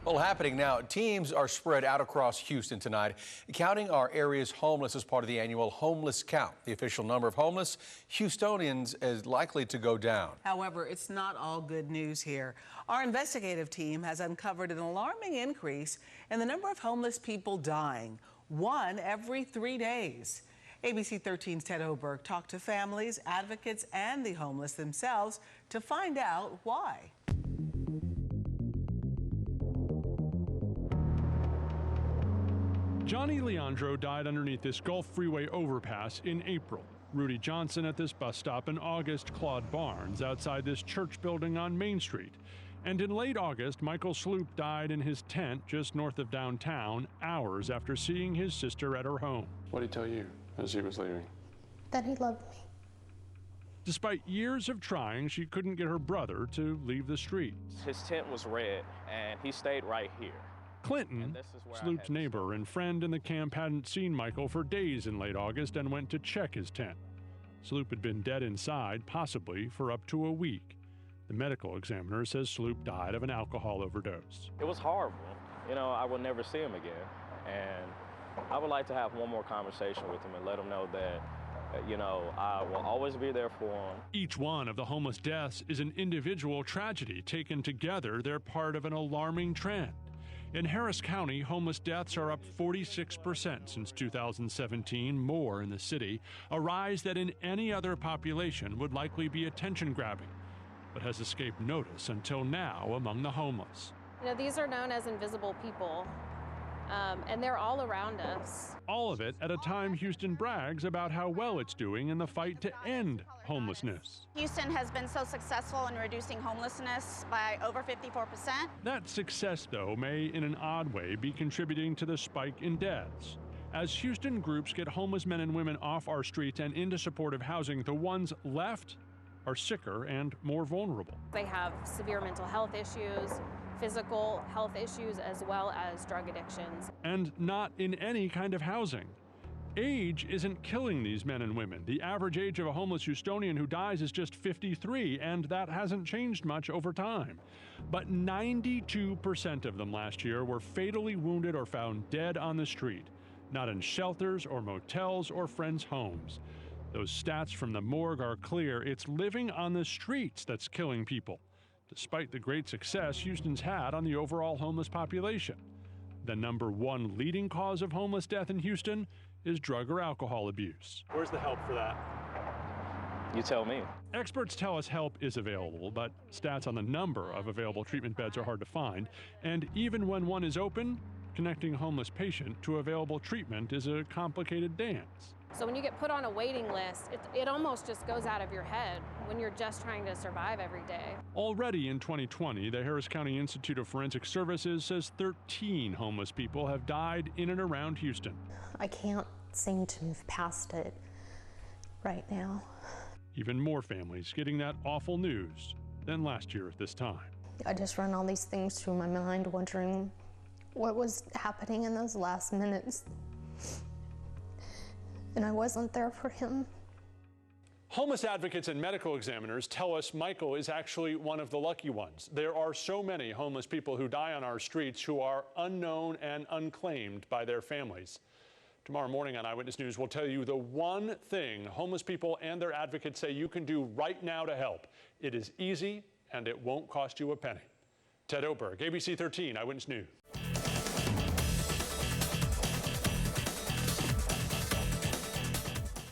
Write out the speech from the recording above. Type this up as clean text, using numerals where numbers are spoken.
Well, happening now, teams are spread out across Houston tonight, counting our area's homeless as part of the annual homeless count. The official number of homeless Houstonians is likely to go down. However, it's not all good news here. Our investigative team has uncovered an alarming increase in the number of homeless people dying, 1 every 3 days. ABC 13's Ted Oberg talked to families, advocates, and the homeless themselves to find out why. Johnny Leandro died underneath this Gulf Freeway overpass in April. Rudy Johnson at this bus stop in August. Claude Barnes outside this church building on Main Street. And in late August, Michael Sloop died in his tent just north of downtown, hours after seeing his sister at her home. What did he tell you as he was leaving? That he loved me. Despite years of trying, she couldn't get her brother to leave the streets. His tent was red, and he stayed right here. Clinton, Sloop's neighbor and friend in the camp, hadn't seen Michael for days in late August and went to check his tent. Sloop had been dead inside, possibly for up to a week. The medical examiner says Sloop died of an alcohol overdose. It was horrible. You know, I would never see him again. And I would like to have one more conversation with him and let him know that, you know, I will always be there for him. Each one of the homeless deaths is an individual tragedy. Taken together, they're part of an alarming trend. In Harris County, homeless deaths are up 46% since 2017, more in the city, a rise that in any other population would likely be attention-grabbing, but has escaped notice until now among the homeless. You know, these are known as invisible people, and they're all around us. All of it at a time Houston brags about how well it's doing in the fight to end homelessness. Houston has been so successful in reducing homelessness by over 54%. That success, though, may in an odd way be contributing to the spike in deaths. As Houston groups get homeless men and women off our streets and into supportive housing, the ones left are sicker and more vulnerable. They have severe mental health issues, physical health issues, as well as drug addictions. And not in any kind of housing. Age isn't killing these men and women. The average age of a homeless Houstonian who dies is just 53, and that hasn't changed much over time. But 92% of them last year were fatally wounded or found dead on the street, not in shelters or motels or friends' homes. Those stats from the morgue are clear. It's living on the streets that's killing people, despite the great success Houston's had on the overall homeless population. The #1 leading cause of homeless death in Houston is drug or alcohol abuse. Where's the help for that? You tell me. Experts tell us help is available, but stats on the number of available treatment beds are hard to find. And even when one is open, connecting a homeless patient to available treatment is a complicated dance. So when you get put on a waiting list, it almost just goes out of your head when you're just trying to survive every day. Already in 2020, the Harris County Institute of Forensic Services says 13 homeless people have died in and around Houston. I can't seem to move past it right now. Even more families getting that awful news than last year at this time. I just run all these things through my mind, wondering what was happening in those last minutes. And I wasn't there for him. Homeless advocates and medical examiners tell us Michael is actually one of the lucky ones. There are so many homeless people who die on our streets who are unknown and unclaimed by their families. Tomorrow morning on Eyewitness News, we'll tell you the one thing homeless people and their advocates say you can do right now to help. It is easy and it won't cost you a penny. Ted Oberg, ABC 13 Eyewitness News.